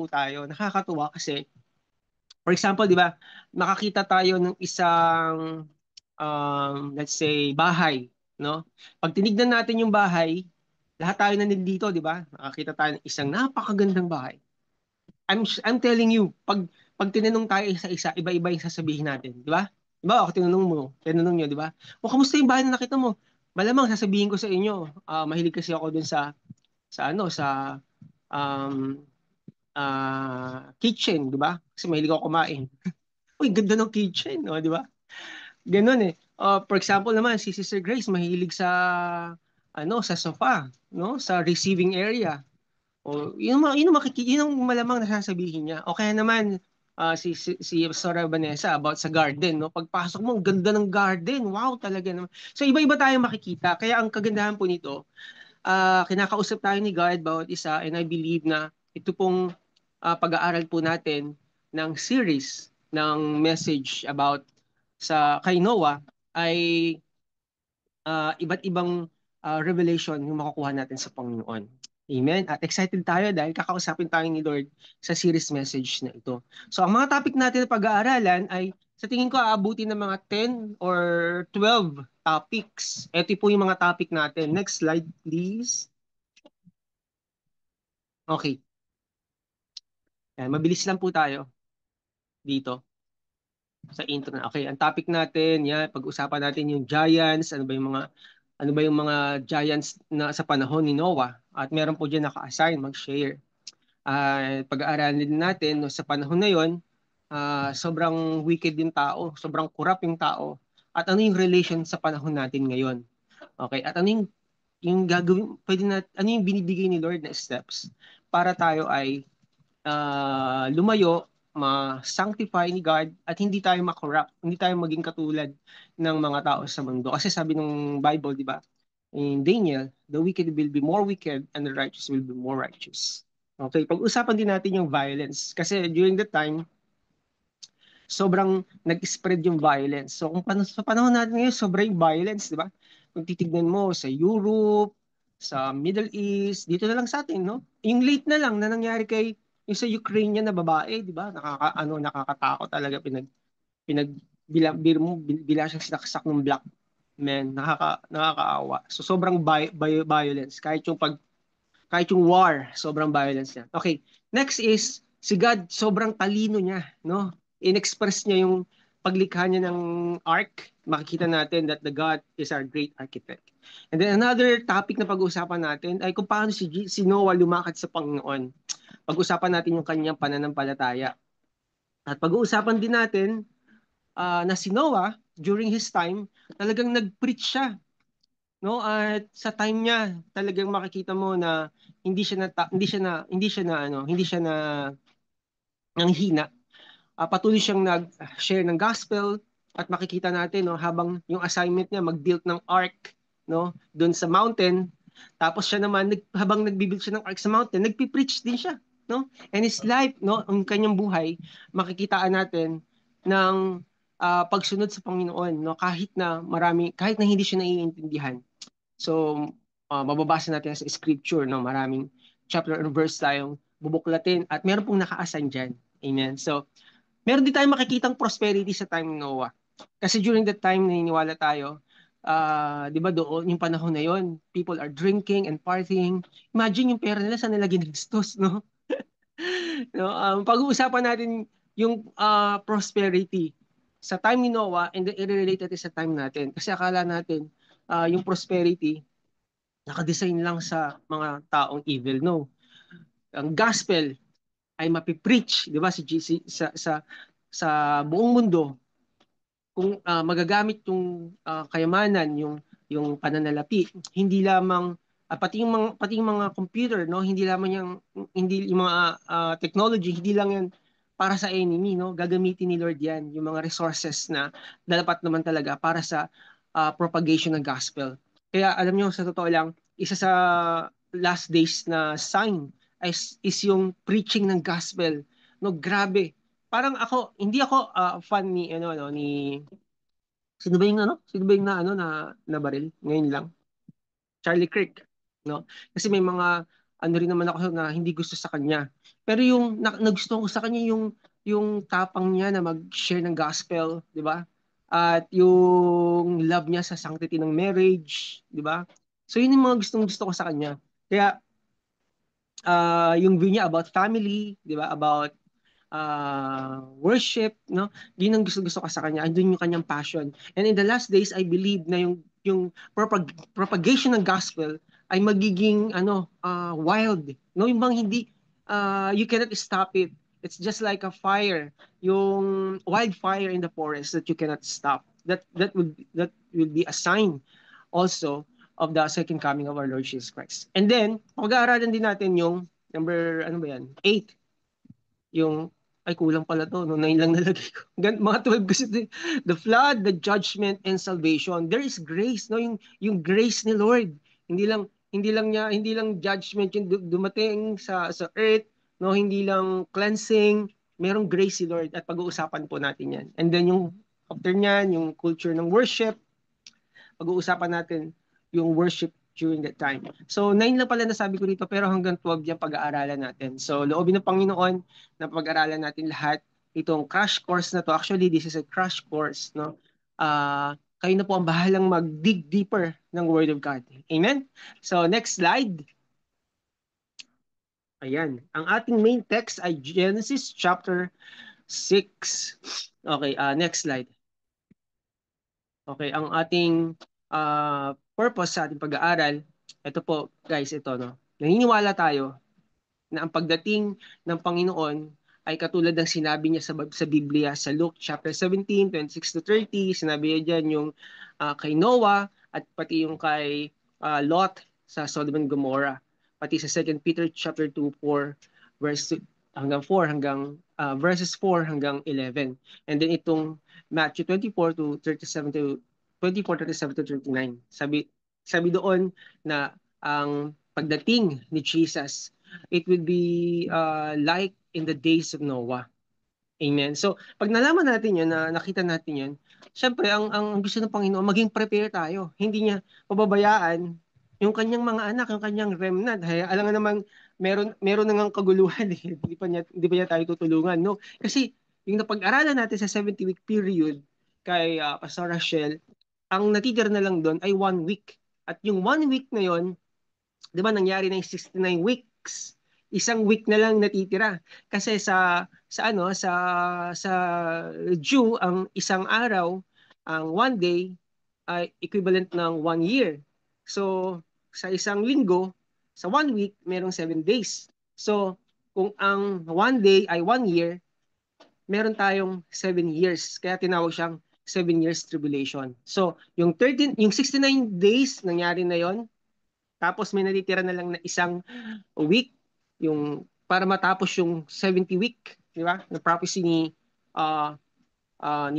po tayo. Nakakatuwa kasi, for example, di ba, makakita tayo ng isang, let's say, bahay, no? Pag tinignan natin yung bahay, lahat tayo na nandito, di ba? Nakakita tayo ng isang napakagandang bahay. I'm telling you, pag tinanong tayo isa-isa, iba-iba yung sasabihin natin, di ba? Di ba? Ako tinanong nyo, di ba? O kamusta yung bahay na nakita mo? Malamang sasabihin ko sa inyo, mahilig kasi ako dun sa um, kitchen, di ba? Kasi mahilig ako kumain. Uy, ganda ng kitchen, no, di ba? Ganun eh. For example naman, si Sister Grace mahilig sa sofa, no? Sa receiving area. O, yun ang malamang nasasabihin niya. O kaya naman, si Sora Vanessa about sa garden, no? Pagpasok mo, ang ganda ng garden. Wow, talaga naman. So, iba-iba tayo makikita. Kaya ang kagandahan po nito, kinakausap tayo ni God bawat isa, and I believe na ito pong pag-aaral po natin ng series ng message about kay Noah ay iba't ibang revelation yung makukuha natin sa Panginoon. Amen? At excited tayo dahil kakausapin tayo ni Lord sa series message na ito. So ang mga topic natin na pag-aaralan ay sa tingin ko aabutin ng mga 10 or 12 topics. Ito po yung mga topic natin. Next slide, please. Okay. Yan, mabilis lang po tayo dito sa intro na. Okay, ang topic natin, yan, pag-usapan natin yung giants, ano ba yung mga giants na sa panahon ni Noah. At meron po diyan naka-assign mag-share. Pag-aaralan din natin no, sa panahon na 'yon, sobrang wicked yung tao, sobrang corrupt yung tao. At ano yung relation sa panahon natin ngayon? Okay, at ano yung gagawin, ano yung binibigay ni Lord na steps para tayo ay lumayo, ma-sanctify ni God at hindi tayo ma-corrupt, hindi tayo maging katulad ng mga tao sa mundo. Kasi sabi ng Bible, di ba, in Daniel, the wicked will be more wicked and the righteous will be more righteous. Okay, pag-usapan din natin yung violence kasi during the time, sobrang nag-spread yung violence. So sa panahon natin ngayon, sobrang violence, di ba? Kung titignan mo sa Europe, sa Middle East, dito na lang sa atin, no? Yung late na lang na nangyari yung sa Ukrainian na babae, di ba? Nakakatakot talaga bila siyang sinaksak ng black men, nakakaawa. So sobrang violence kahit yung war, sobrang violence niya. Okay, next is si God, sobrang talino niya, no? In-express niya yung paglikha niya ng ark. Makikita natin that the God is our great architect. And then another topic na pag-uusapan natin ay kung paano si Noah lumakad sa Panginoon. Pag-usapan natin yung kanyang pananampalataya. At pag-uusapan din natin na si Noah, during his time, talagang nag-preach siya, no? At sa time niya talagang makikita mo na hindi siya na nanghina. Patuloy siyang nag-share ng gospel at makikita natin no habang yung assignment niya mag-build ng ark no doon sa mountain, tapos siya naman habang nagbi-build siya ng ark sa mountain, nagpi-preach din siya, no? And his life, no, ang kanyang buhay, makikitaan natin ng pagsunod sa Panginoon, no, kahit na hindi siya naiintindihan. So, mababasa natin sa scripture, no? Maraming chapter and verse tayong bubuklatin at meron pong naka-assign dyan. Amen. So, meron din tayong makikitang prosperity sa time ni Noah. Kasi during that time, naniniwala tayo, di ba doon, yung panahon na yon, people are drinking and partying. Imagine yung pera nila, saan nila ginastos, no? No, pag-uusapan natin yung prosperity sa time ni Noah and then i-relate natin sa time natin. Kasi akala natin yung prosperity nakadesign lang sa mga taong evil. No. Ang gospel ay mapipreach, di ba, sa buong mundo kung magagamit yung kayamanan, yung pananalapi, hindi lamang pati yung mga computer, no, hindi lamang yung mga technology, hindi lang yan para sa enemy, no, gagamitin ni Lord yan, yung mga resources na dapat naman talaga para sa propagation ng gospel. Kaya alam niyo, sa totoo lang, isa sa last days na sign is yung preaching ng gospel, no, grabe. Parang hindi ako fan ni sino ba yung na baril ngayon lang? Charlie Kirk, no? Kasi may mga ano rin naman ako na hindi gusto sa kanya. Pero yung nagustuhan ko sa kanya yung tapang niya na mag-share ng gospel, 'di ba? At yung love niya sa sanctity ng marriage, 'di ba? So yun yung mga gustong-gusto ko sa kanya. Kaya yung view niya about family, 'di ba? About worship, no? Yun ang gusto-gusto ko sa kanya. Andun yung kanyang passion. And in the last days, I believe na yung propagation ng gospel ay magiging wild, no? Yung bang hindi you cannot stop it. It's just like a fire, yung wildfire in the forest that you cannot stop. That would be a sign also of the second coming of our Lord Jesus Christ. And then, pag-aaralan din natin yung number, ano ba yan? 8, yung, ay kulang pala to, no? 9 lang nalagay ko. Mga 12 kasi ito, the flood, the judgment, and salvation. There is grace, no? Yung grace ni Lord. Hindi lang judgment yung dumating sa earth, no? Hindi lang cleansing, merong grace si Lord at pag-uusapan po natin yan. And then yung after niyan, yung culture ng worship, pag-uusapan natin yung worship during that time. So, 9 lang pala nasabi ko dito, pero hanggang 12 yung pag-aaralan natin. So, loobin ng Panginoon na pag-aaralan natin lahat itong crash course na to. Actually, this is a crash course, no? Kayo na po ang bahalang mag-dig deeper ng Word of God. Amen? So, next slide. Ayan. Ang ating main text ay Genesis chapter 6. Okay, next slide. Okay, ang ating purpose sa ating pag-aaral, ito po guys, ito no. Naniniwala tayo na ang pagdating ng Panginoon ay katulad ng sinabi niya sa Biblia sa Luke chapter 17:26-30, sinabi niya diyan yung kay Noah at pati yung kay Lot sa Sodom and Gomorrah. Pati sa 2 Peter chapter 2:4 verse 2 hanggang 4 hanggang verses 4 hanggang 11. And then itong Matthew 24 to 37 to 24, 37 to 39. Sabi doon na ang pagdating ni Jesus, it will be like in the days of Noah. Amen. So, pag nalaman natin yun, na nakita natin yun, syempre, ang gusto ng Panginoon, maging prepare tayo. Hindi niya pababayaan yung kanyang mga anak, yung kanyang remnant. Hay, alam nga naman, meron nang kaguluhan eh. Hindi pa niya tayo tutulungan, no? Kasi, yung napag-aralan natin sa 70-week period kay Pastor Rachel, ang natitira na lang doon ay 1 week. At yung 1 week na yon, 'di ba nangyari na yung 69 weeks. Isang week na lang natitira. Kasi sa Jew ang isang araw, ang one day ay equivalent ng 1 year. So sa isang linggo, sa 1 week, merong 7 days. So kung ang one day ay 1 year, meron tayong 7 years. Kaya tinawag siyang 7 years tribulation. So, yung 69 days nangyari na yon, tapos may natitira na lang na isang week yung para matapos yung 70 week, di ba? Na prophecy ni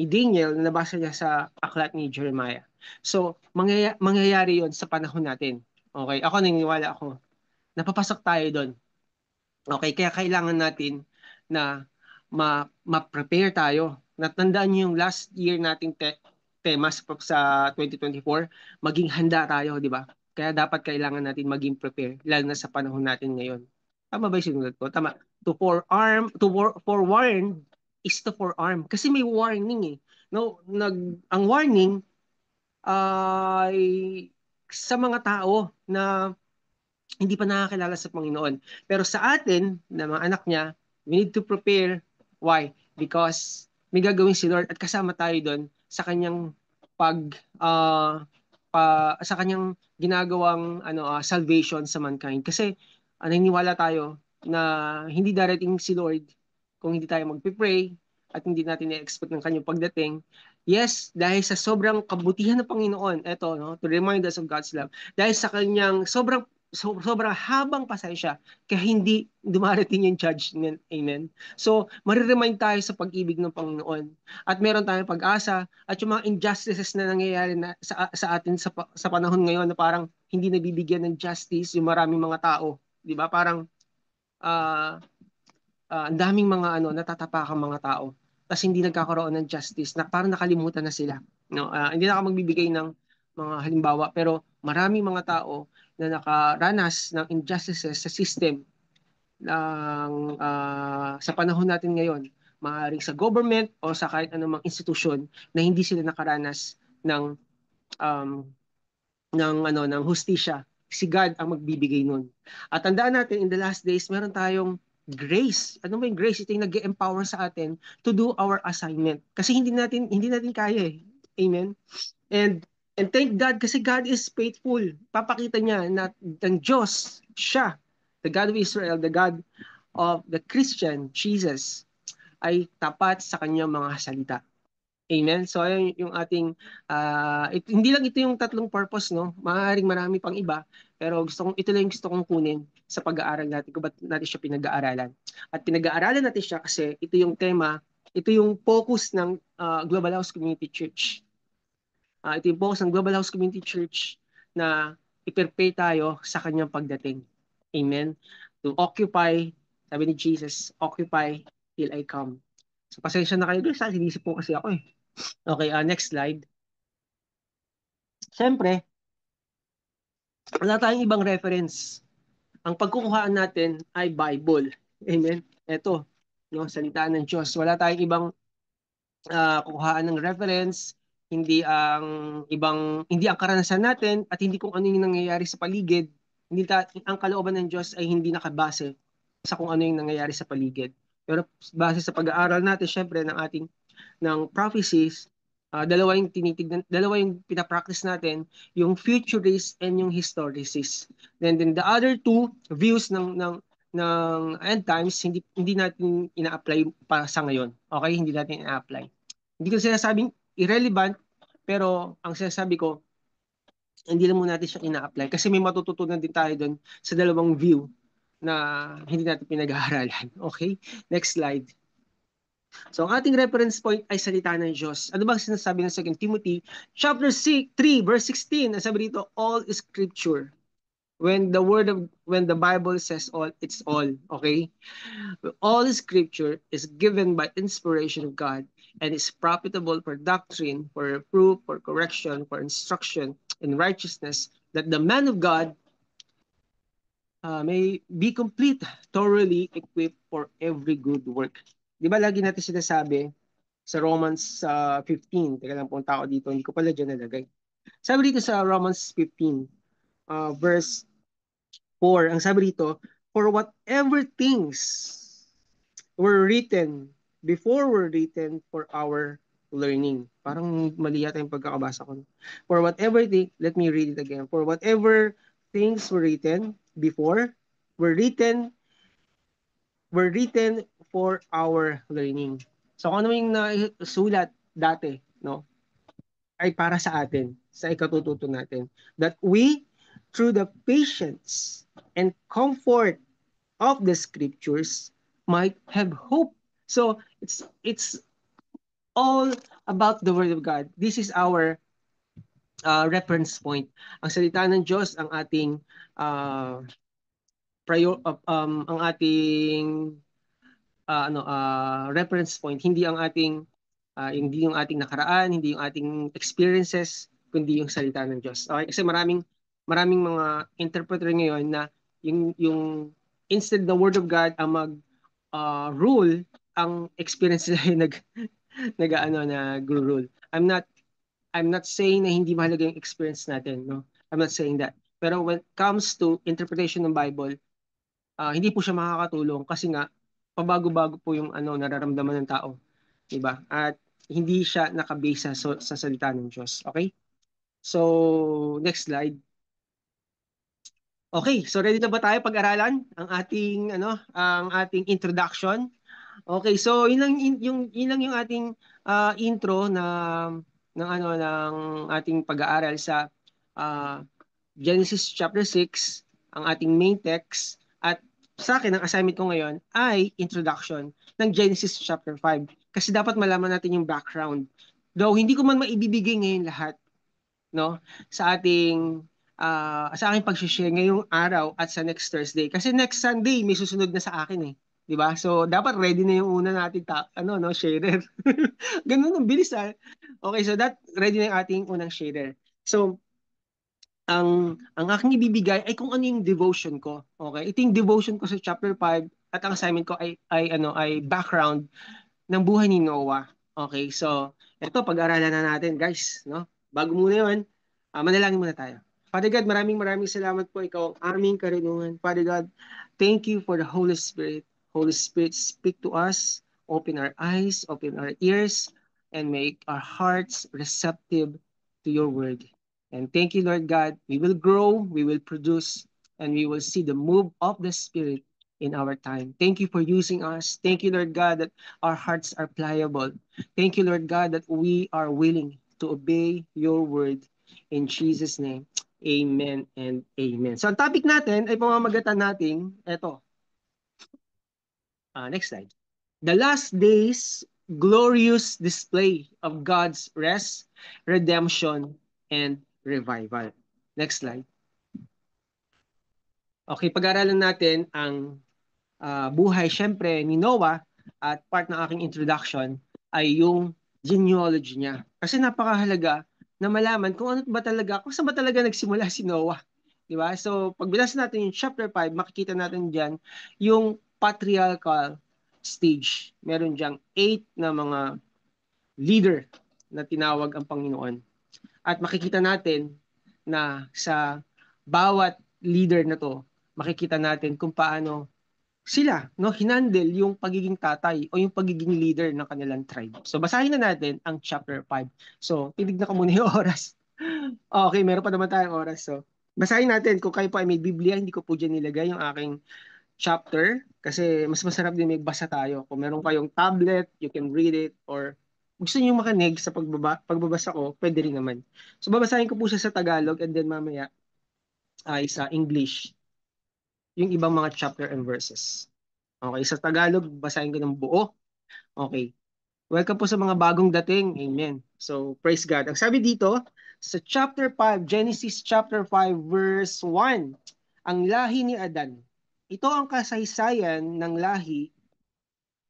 Daniel na nabasa niya sa aklat ni Jeremiah. So, mangyayari 'yon sa panahon natin. Okay, ako naniniwala ako. Napapasok tayo doon. Okay, kaya kailangan natin na ma-prepare tayo. Natandaan niyo yung last year nating tema sa 2024, maging handa tayo, di ba? Kaya dapat kailangan natin maging prepare, lalo na sa panahon natin ngayon. Tama ba yung sinulat ko? Tama. Forewarn is to forearm. Kasi may warning eh. No, ang warning ay sa mga tao na hindi pa nakakilala sa Panginoon. Pero sa atin, na mga anak niya, we need to prepare. Why? Because may gagawin si Lord at kasama tayo doon sa kanyang pag sa kanyang ginagawang salvation sa mankind. Kasi naniniwala tayo na hindi darating si Lord kung hindi tayo magpe-pray at hindi natin i-expect ng kanyang pagdating. Yes, dahil sa sobrang kabutihan ng Panginoon, eto, no, to remind us of God's love, dahil sa kanyang sobrang habang pasensya kaya hindi dumarating yung judgment. Amen. So, mariremind tayo sa pag-ibig ng Panginoon at meron tayong pag-asa at yung mga injustices na nangyayari sa atin sa panahon ngayon na parang hindi nabibigyan ng justice yung maraming mga tao. Di ba? Parang uh, ang daming mga natatapakang mga tao tapos hindi nagkakaroon ng justice na parang nakalimutan na sila, no? Hindi na ako magbibigay ng mga halimbawa pero maraming mga tao na nakaranas ng injustices sa system sa panahon natin ngayon, maaaring sa government o sa kahit anumang institusyon na hindi sila nakaranas ng um, ng hustisya. Si God ang magbibigay nun. At tandaan natin, in the last days, meron tayong grace. Ano ba yung grace? Ito yung nag-empower sa atin to do our assignment. Kasi hindi natin kaya eh. Amen? And thank God kasi God is faithful. Papakita niya na ang Diyos, siya, the God of Israel, the God of the Christian, Jesus, ay tapat sa kanyang mga salita. Amen. So ayun yung ating hindi lang ito yung tatlong purpose, no. Maaaring marami pang iba, pero ito lang yung gusto kong kunin sa pag-aaral natin kung ba't natin siya pinag-aaralan. At pinag-aaralan natin siya kasi ito yung tema, ito yung focus ng Global House Community Church. Ito yung focus ng Global House Community Church na i-prepare tayo sa kanyang pagdating. Amen. To occupy, sabi ni Jesus, occupy till I come. So pasensya na kayo guys, sinisip po kasi ako eh. Okay, next slide. Siyempre, wala tayong ibang reference. Ang pagkukuhaan natin ay Bible. Amen? Ito, no, salita ng Diyos. Wala tayong ibang kukuhaan ng reference, hindi ang karanasan natin at hindi kung ano yung nangyayari sa paligid. Ang kalooban ng Diyos ay hindi nakabase sa kung ano yung nangyayari sa paligid. Pero base sa pag-aaral natin, syempre, ng prophecies, dalawa yung pinapractice natin, yung futurist and yung historicist. Then the other two views ng end times, hindi natin ina-apply para sa ngayon. Okay? Hindi natin ina-apply. Hindi ko sinasabing irrelevant, pero ang sinasabi ko, hindi lang muna natin siya ina-apply kasi may matututunan din tayo doon sa dalawang view na hindi natin pinag-aaralan. Okay? Next slide. So, ang ating reference point ay salita ng Diyos. Ano bang sinasabi ng 2 Timothy chapter 3, verse 16? Ang sabi dito, all is scripture. When the Bible says all, it's all. Okay? All scripture is given by inspiration of God and is profitable for doctrine, for reproof, for correction, for instruction in righteousness, that the man of God may be complete, thoroughly equipped for every good work. Di ba lagi natin sinasabi sa Romans 15, teka lang punta ako dito, hindi ko pala dyan nalagay. Sabi dito sa Romans 15, verse 4, ang sabi dito, for whatever things were written for our learning. Parang mali yata yung pagkakabasa ko. For whatever thing, let me read it again. For whatever things were written before, were written for our learning. So kung ano yung nasulat dati, no, ay para sa atin, sa ikatututo natin. That we, through the patience and comfort of the scriptures, might have hope. So it's all about the word of God. This is our reference point. Ang salita ng Diyos ang ating uh, ang ating reference point, hindi yung ating nakaraan, hindi yung ating experiences, kundi yung salita ng Diyos. Okay? Kasi maraming mga interpreter ngayon na yung instead the word of God ang mag rule, ang experience nila yung nag-rule. I'm not saying na hindi mahalaga yung experience natin, no? I'm not saying that. Pero when it comes to interpretation ng Bible, hindi po siya makakatulong kasi nga pabago-bago po yung nararamdaman ng tao, 'di ba? At hindi siya nakabase sa salita ng Diyos. Okay? So, next slide. Okay, so ready na ba tayo pag-aralan ang ating introduction? Okay, so yun lang yung ating intro ng ating pag-aaral sa uh, Genesis chapter 6, ang ating main text, at sa akin ang assignment ko ngayon ay introduction ng Genesis chapter 5 kasi dapat malaman natin yung background. Though hindi ko man maibibigay ngayon lahat, no, sa aking pag-share ngayong araw at sa next Thursday kasi next Sunday may susunod na sa akin eh. 'Di ba? So dapat ready na yung una natin sharer. Ganun ang bilis ah. Okay, so ready na yung ating unang sharer. So ang aking ibibigay ay kung ano yung devotion ko. Okay? Ito yung devotion ko sa chapter 5 at ang assignment ko ay background ng buhay ni Noah. Okay? So, ito pag-aralan na natin, guys, no? Bago muna 'yon, manalangin muna tayo. Father God, maraming maraming salamat po. Ikaw ang aming karunungan. Father God, thank you for the Holy Spirit. Holy Spirit, speak to us. Open our eyes, open our ears, and make our hearts receptive to your word. And thank you, Lord God. We will grow, we will produce, and we will see the move of the Spirit in our time. Thank you for using us. Thank you, Lord God, that our hearts are pliable. Thank you, Lord God, that we are willing to obey your word. In Jesus' name, amen and amen. So ang topic natin ay pamamagatan natin, eto, next slide. The last days, glorious display of God's rest, redemption, and revival. Next slide. Okay, pag-aralan natin ang buhay syempre ni Noah at part ng aking introduction ay yung genealogy niya. Kasi napakahalaga na malaman kung ano ba talaga, kung saan ba talaga nagsimula si Noah. Di ba? So, pag binasa natin yung chapter 5, makikita natin diyan yung patriarchal stage. Meron diyang 8 na mga leader na tinawag ang Panginoon. At makikita natin na sa bawat leader na to, makikita natin kung paano sila hinandle yung pagiging tatay o yung pagiging leader ng kanilang tribe. So basahin na natin ang chapter 5. So titignan ko muna yung oras. Okay, meron pa naman tayong oras. So basahin natin. Kung kayo po ay may Biblia, hindi ko po dyan nilagay yung aking chapter kasi mas masarap din may basa tayo. Kung meron kayong tablet, you can read it, or gusto niyo makinig sa pagbabasa ko, pwede rin naman. So babasahin ko po siya sa Tagalog and then mamaya ay sa English yung ibang mga chapter and verses. Okay, sa Tagalog, basahin ko ng buo. Okay. Welcome po sa mga bagong dating. Amen. So, praise God. Ang sabi dito, sa chapter 5, Genesis chapter 5, verse 1, ang lahi ni Adan. Ito ang kasaysayan ng lahi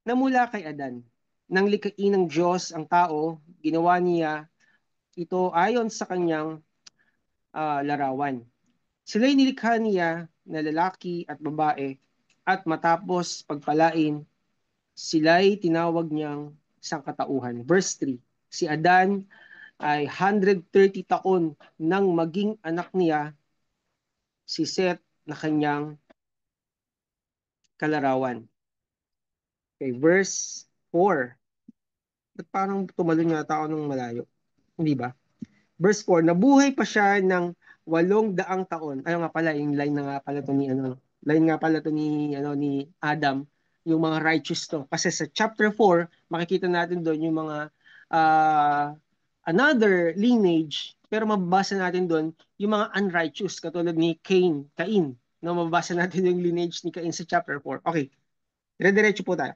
na mula kay Adan. Nang likhain ng Diyos ang tao, ginawa niya ito ayon sa kanyang larawan. Sila'y nilikha niya na lalaki at babae at matapos pagpalain, sila'y tinawag niyang sangkatauhan. Verse 3, si Adan ay 130 taon nang maging anak niya si Seth na kanyang kalarawan. Okay, verse 4. Ba't parang tumalon yata ako ng malayo? Hindi ba? Verse 4, nabuhay pa siya ng 800 taon. Ayun nga pala, yung line na nga pala to ni line nga pala to ni Adam, yung mga righteous to. Kasi sa chapter 4, makikita natin doon yung mga uh, another lineage, pero mababasa natin doon yung mga unrighteous katulad ni Cain. No, mababasa natin yung lineage ni Cain sa chapter 4. Okay, dire-diretso po tayo.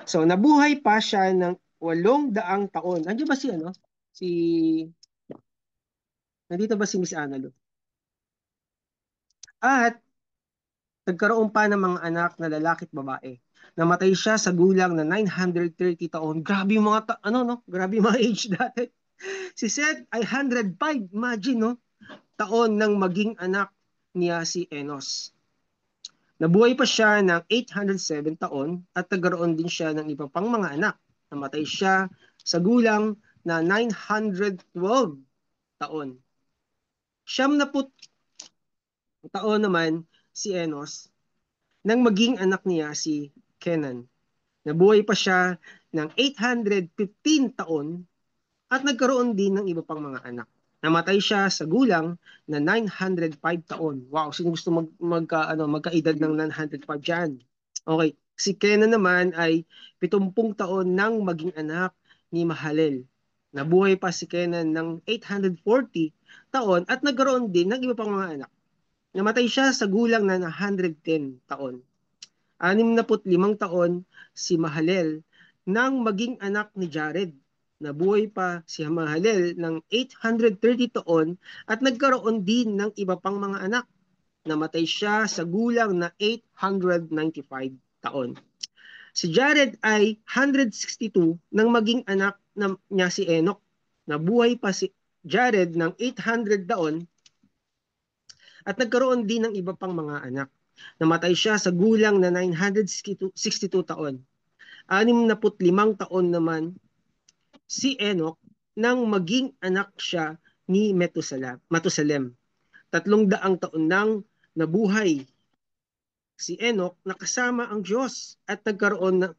So, nabuhay pa siya ng 800 taon. Andiyan ba si Si Nandito ba si Miss Annalo? At nagkaroon pa ng mga anak na lalaki at babae. Namatay siya sa gulang na 930 taon. Grabe yung Grabe yung mga age dati. Si Seth ay 105. Imagine, no? Taon nang maging anak niya si Enos. Nabuhay pa siya ng 807 taon at nagkaroon din siya ng ibang pang mga anak. Namatay siya sa gulang na 912 taon. 70 taon naman si Enos nang maging anak niya si Kenan. Nabuhay pa siya ng 815 taon at nagkaroon din ng iba pang mga anak. Namatay siya sa gulang na 905 taon. Wow, sino gusto magkaedad ng 905 diyan? Okay, si Kenan naman ay 70 taon nang maging anak ni Mahalel. Nabuhay pa si Kenan ng 840 taon at nagkaroon din ng iba pang mga anak. Namatay siya sa gulang na 110 taon. 65 taon si Mahalel nang maging anak ni Jared. Nabuhay pa si Mahalel ng 830 taon at nagkaroon din ng iba pang mga anak. Namatay siya sa gulang na 895 taon. Si Jared ay 162 nang maging anak niya si Enoch. Nabuhay pa si Jared ng 800 taon at nagkaroon din ng iba pang mga anak. Namatay siya sa gulang na 962 taon. 65 taon naman si Enoch nang maging anak siya ni Matusalem. 300 taon nang nabuhay si Enoch na kasama ang Diyos at nagkaroon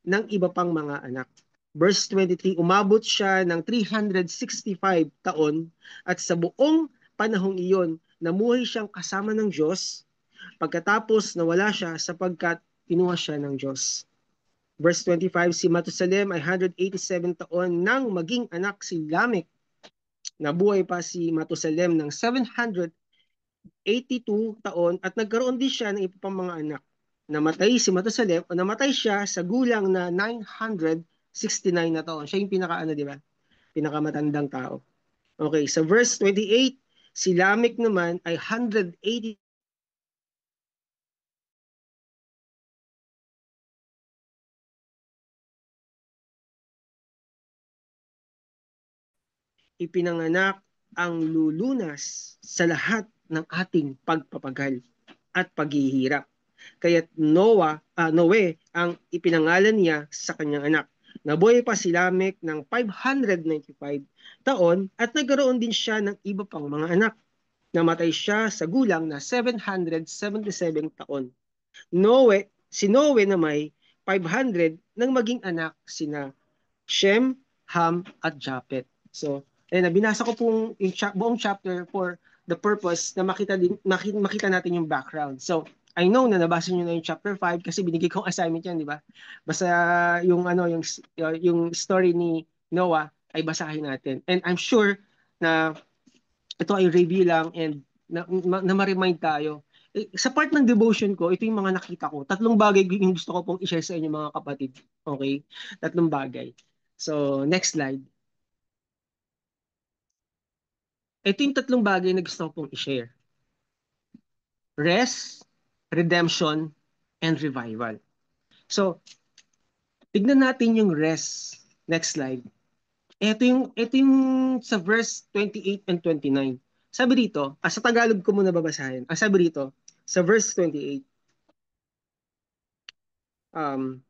ng iba pang mga anak. Verse 23, umabot siya ng 365 taon at sa buong panahong iyon, namuhay siyang kasama ng Diyos pagkatapos nawala siya sapagkat kinuha siya ng Diyos. Verse 25, si Matusalem ay 187 taon nang maging anak si Lamech. Nabuhay pa si Matusalem ng 782 taon at nagkaroon din siya ng iba pang mga anak. Namatay siya sa gulang na 969 na taon. Siya yung di ba? Pinakamatandang tao. Okay, sa verse 28, si Lamech naman ay 180 ipinanganak ang lulunas sa lahat ng ating pagpapagal at paghihirap. Kaya't Noe ang ipinangalan niya sa kanyang anak. Nabuhay pa si Lamech ng 595 taon at nagkaroon din siya ng iba pang mga anak. Namatay siya sa gulang na 777 taon. Si Noe na may 500 nang maging anak sina Shem, Ham, at Japhet. So, binasa ko pong yung buong chapter for the purpose na makita natin yung background. So, I know na nabasa niyo na yung chapter 5 kasi binigay kong assignment yan, di ba? Basta yung story ni Noah ay basahin natin. And I'm sure na ito ay review lang and na ma-remind tayo. Sa part ng devotion ko, ito yung mga nakita ko. 3 bagay yung gusto ko pong i-share sa inyo mga kapatid. Okay? 3 bagay. So, next slide. Ito yung 3 bagay na gusto ko pong i-share. Rest, redemption, and revival. So, tignan natin yung rest. Next slide. Ito yung sa verse 28 and 29. Sabi dito, sa Tagalog ko muna babasahin. Sabi dito, sa verse 28, um,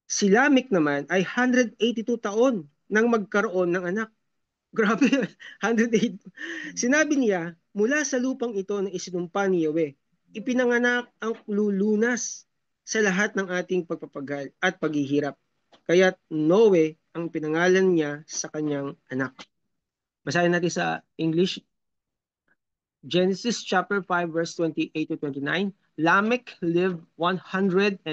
si Lamech naman ay 182 taon nang magkaroon ng anak. Grabe, 108. Sinabi niya, mula sa lupang ito na isinumpa ni Yahweh, ipinanganak ang lulunas sa lahat ng ating pagpapagal at paghihirap. Kaya't Noe ang pinangalan niya sa kanyang anak. Basahin natin sa English. Genesis chapter 5 verse 28 to 29. Lamech lived 182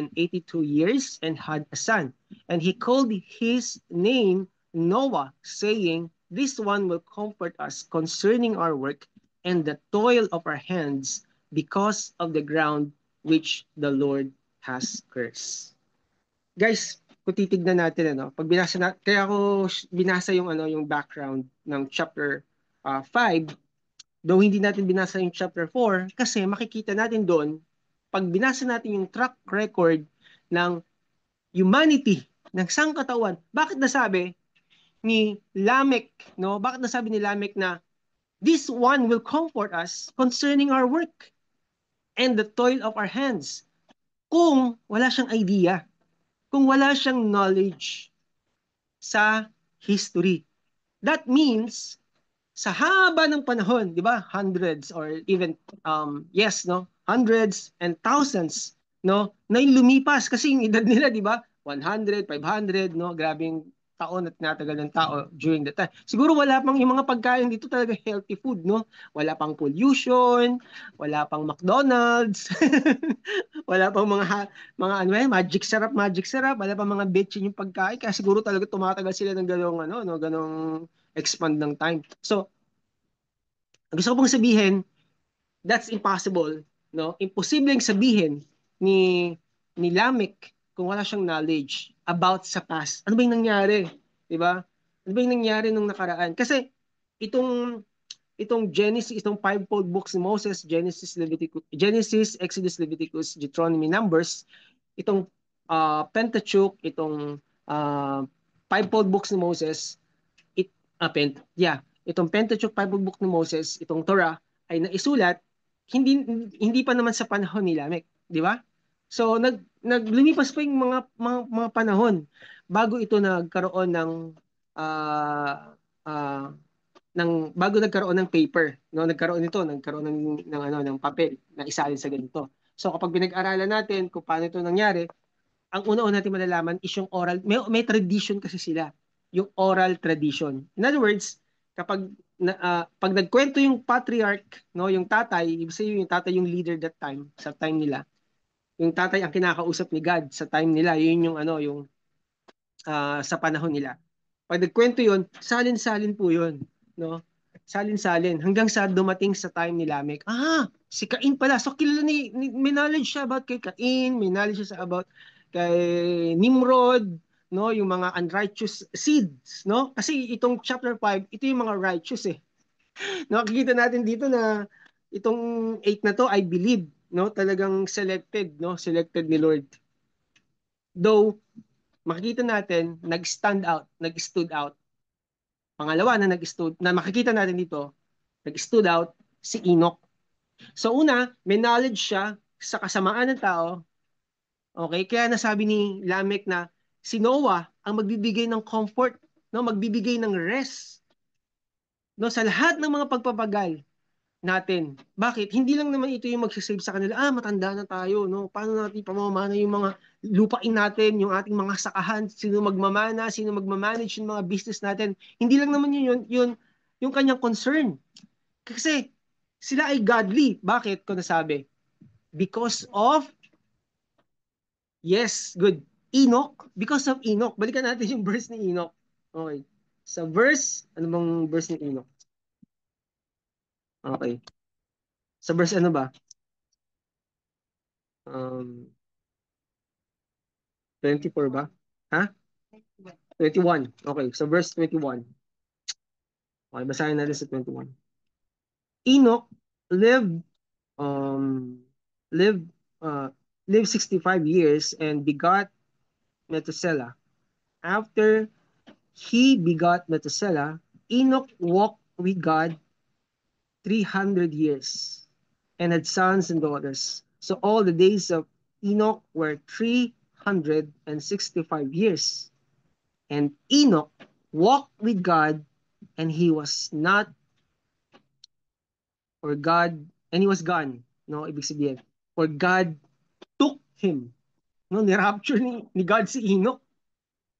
years and had a son, and he called his name Noah, saying, "This one will comfort us concerning our work and the toil of our hands because of the ground which the Lord has cursed." Guys, kung titignan natin kaya ako binasa yung background ng chapter 5. Though hindi natin binasa yung chapter 4 kasi makikita natin doon, pag binasa natin yung track record ng humanity, ng sangkatawan, bakit nasabi ni Lamech, no? Bakit nasabi ni Lamech na this one will comfort us concerning our work and the toil of our hands? Kung wala siyang idea, kung wala siyang knowledge sa history. That means sa haba ng panahon, 'di ba? Hundreds or even yes, no? Hundreds and thousands, no? Na yung lumipas kasi yung edad nila, 'di ba? 100, 500, no? Grabing taon at tinatagal ng tao during that time. Siguro wala pang yung mga pagkain dito talaga healthy food, no? Wala pang pollution, wala pang McDonald's, wala pang magic syrup, wala pang mga betchin yung pagkain kaya siguro talaga tumatagal sila ng ganong expand ng time. So, gusto ko pong sabihin, that's impossible, no? Imposibleng sabihin ni Lamech kung wala siyang knowledge about sa past. Ano ba yung nangyari? 'Di ba? Ano ba yung nangyari nung nakaraan? Kasi itong Genesis, itong fivefold books ni Moses, Genesis, Exodus, Leviticus, Deuteronomy, Numbers, itong Pentateuch, itong fivefold books ni Moses, itong Pentateuch, Bible Book ni Moses, itong Torah, ay naisulat, hindi hindi pa naman sa panahon ni Lamech, di ba? So naglumipas pa yung mga panahon bago ito nagkaroon ng uh, uh, bago nagkaroon ng paper, no, nagkaroon ng papel na isalin sa ganito. So kapag pinag-aralan natin kung paano ito nangyari, ang una-una natin malalaman is yung oral, may tradition kasi sila, yung oral tradition. In other words, pag nagkwento yung patriarch, no, yung tatay, ibig sabihin yung tatay yung leader that time, sa time nila. Yung tatay ang kinakausap ni God sa time nila, yun yung sa panahon nila. Pag nagkwento yun, salin-salin po yun, no? Salin-salin hanggang sa dumating sa time ni Lamech. Si Cain pala. So kilala may knowledge siya about kay Cain, may knowledge siya about kay Nimrod, no, yung mga unrighteous seeds, no? Kasi itong chapter 5, ito yung mga righteous eh. Nakikita natin dito na itong 8 na to, I believe, no, talagang selected, no, selected ni Lord. Though makikita natin nag-stood out. Pangalawa na makikita natin dito, nag-stood out si Enoch. So una, may knowledge siya sa kasamaan ng tao. Okay? Kaya nasabi ni Lamech na si Noah ang magbibigay ng comfort, no, magbibigay ng rest, no, sa lahat ng mga pagpapagal natin. Bakit? Hindi lang naman ito yung magsasave sa kanila, matanda na tayo, no? Paano natin pamamana yung mga lupain natin, yung ating mga sakahan, sino magmamana, sino magmamanage yung mga business natin. Hindi lang naman yung kanyang concern. Kasi sila ay godly. Bakit ko nasabi? Because of, yes, good, Enoch. Because of Enoch. Balikan natin yung verse ni Enoch. Okay. Sa verse, ano bang verse ni Enoch? Okay. Sa verse ano ba? Um, 24 ba? Ha? 21. Okay, so verse 21. Okay, basahin natin sa 21. Enoch lived um lived uh lived 65 years and begot Methuselah. After he begot Methuselah, Enoch walked with God 300 years and had sons and daughters. So all the days of Enoch were 365 years. And Enoch walked with God and he was not, or God, and he was gone. No, ibig sabihin, or God took him. No, ni-rapture ni God si Enoch.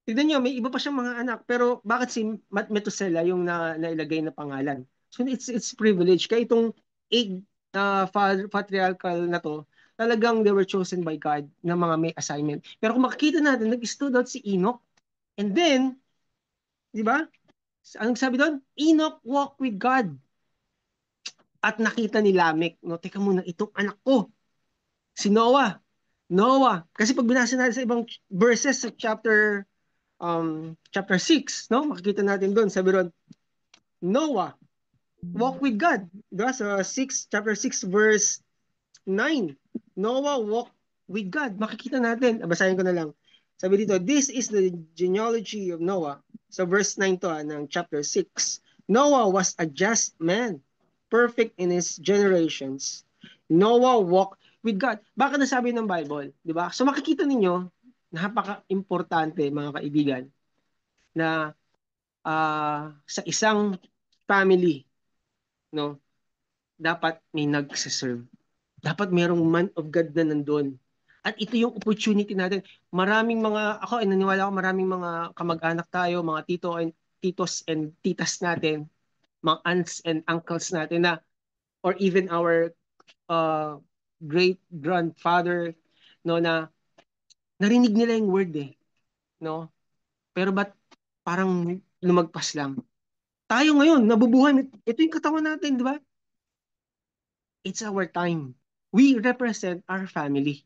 Tignan niyo, may iba pa siyang mga anak, pero bakit si Methuselah yung nailagay na pangalan? So it's privilege. Kaya itong eight patriarchal na to, talagang they were chosen by God na mga may assignment. Pero kung makikita natin, nag-stood out si Enoch, and then, di ba? Anong sabi doon? Enoch walked with God. At nakita ni Lamech, no, teka muna, itong anak ko, si Noah. Noah. Kasi pag binasa natin sa ibang verses sa chapter 6, no, makikita natin doon, sabi doon, Noah, walk with God. Diba? Sa chapter 6, verse 9, Noah walked with God. Makikita natin, basahin ko na lang. Sabi dito, this is the genealogy of Noah. Sa verse 9 to, ng chapter 6. Noah was a just man, perfect in his generations. Noah walked with God. Bakit nasabi ng Bible? Di ba? So makikita ninyo, napaka-importante mga kaibigan, na sa isang family, no, dapat may nagsiserve. Dapat merong man of God na nandun. At ito yung opportunity natin. Ako ay naniwala ako, maraming mga kamag-anak tayo, mga titos and titas natin, mga aunts and uncles natin na, or even our great grandfather, no, na narinig nila yung word eh, no? Pero ba't parang lumagpas lang? Tayo ngayon, nabubuhay, ito yung katawan natin, di ba? It's our time. We represent our family.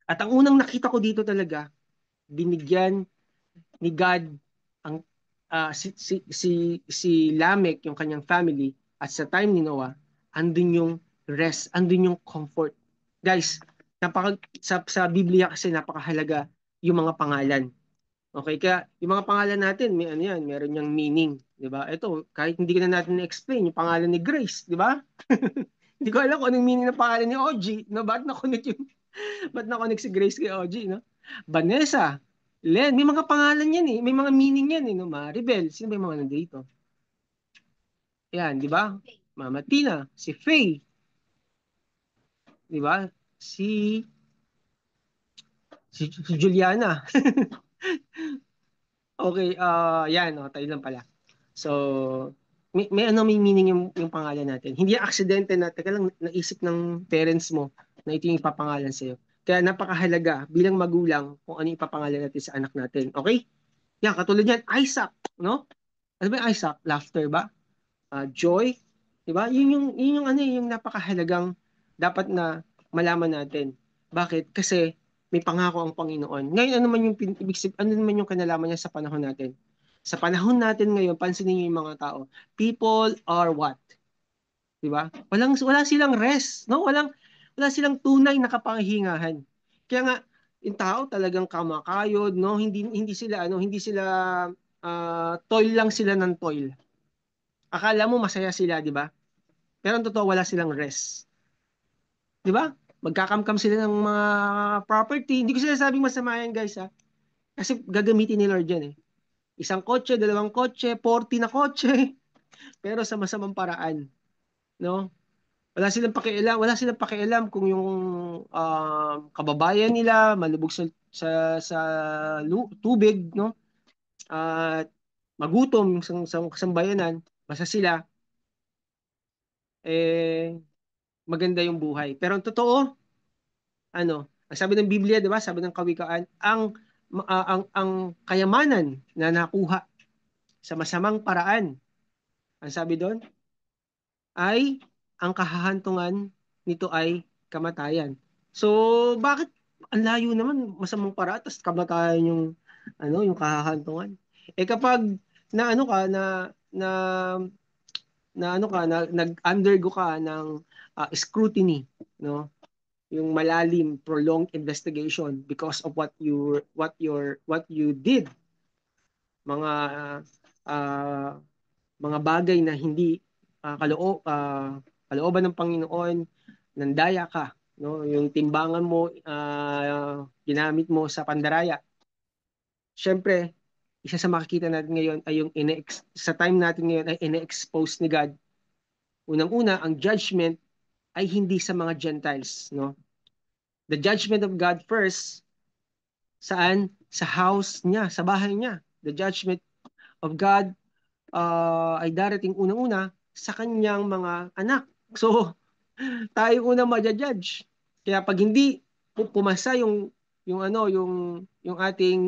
At ang unang nakita ko dito talaga, binigyan ni God ang si Lamech, yung kanyang family, at sa time ni Noah, andun yung rest, andun yung comfort. Guys, sa Biblia kasi napakahalaga yung mga pangalan. Okay, kaya yung mga pangalan natin, may ano yan, meron yang meaning, 'di ba? Ito, kahit hindi ko na natin na-explain yung pangalan ni Grace, 'di ba? Hindi ko alam kung anong meaning ng pangalan ni OG, no? Ba't na-connect yung ba't na-connect si Grace kay OG, no? Vanessa, Len, may mga pangalan yan eh, may mga meaning yan eh, no? Maribel, sino ba yung mga nandito? Yan, 'di ba? Mama Tina, si Faye, 'di ba? Si si Juliana. Okay, yan, tayo lang pala. So, may meaning yung pangalan natin. Hindi aksidente na, teka lang, naisip ng parents mo na ito yung ipapangalan sa'yo. Kaya napakahalaga bilang magulang kung ano yung ipapangalan natin sa anak natin. Okay? Yan, katulad yan, Isaac, no? Ano ba yung Isaac? Laughter ba? Joy? Diba? Yun yung ano, yung napakahalagang dapat na malaman natin. Bakit? Kasi may pangako ang Panginoon. Ngayon, ano naman yung kanalaman niya sa panahon natin? Sa panahon natin ngayon, pansinin niyo yung mga tao. People are what? 'Di ba? Wala silang rest, no? Wala silang tunay na kapahingahan. Kaya nga yung tao talagang kamakayod, no? Hindi sila toil lang sila ng toil. Akala mo masaya sila, 'di ba? Pero ang totoo wala silang rest. 'Di ba? Magkakamkam sila ng mga property. Hindi ko sila sabing masama yan, guys, ha? Kasi gagamitin ni Lord yan, eh. Isang kotse, dalawang kotse, 40 na kotse, pero sa masamang paraan, no? Wala silang pakialam kung yung kababayan nila malubog sa tubig, no? At magutom sa kasambayanan, basta sila eh maganda yung buhay. Pero ang totoo, ang sabi ng Biblia, 'di ba? Sabi ng Kawikaan, ang kayamanan na nakuha sa masamang paraan, ang sabi doon ay ang kahahantungan nito ay kamatayan. So, bakit ang layo naman masamang paraan tapos kamatayan yung kahahantungan? Eh kapag na ano ka na na ano ka na nag-undergo ka ng scrutiny, no? Yung malalim, prolonged investigation because of what you did, mga uh, mga bagay na hindi kalooban ng Panginoon, nandaya ka, no? Yung timbangan mo ginamit mo sa pandaraya. Siyempre, isa sa makikita natin ngayon ay sa time natin ngayon ay ine-expose ni God. Unang-una, ang judgment ay hindi sa mga Gentiles, no? The judgment of God first, saan? Sa house niya, sa bahay niya. The judgment of God ay darating unang-una sa kanyang mga anak. So, tayo unang ma-judge. Kaya pag hindi pumasa yung ating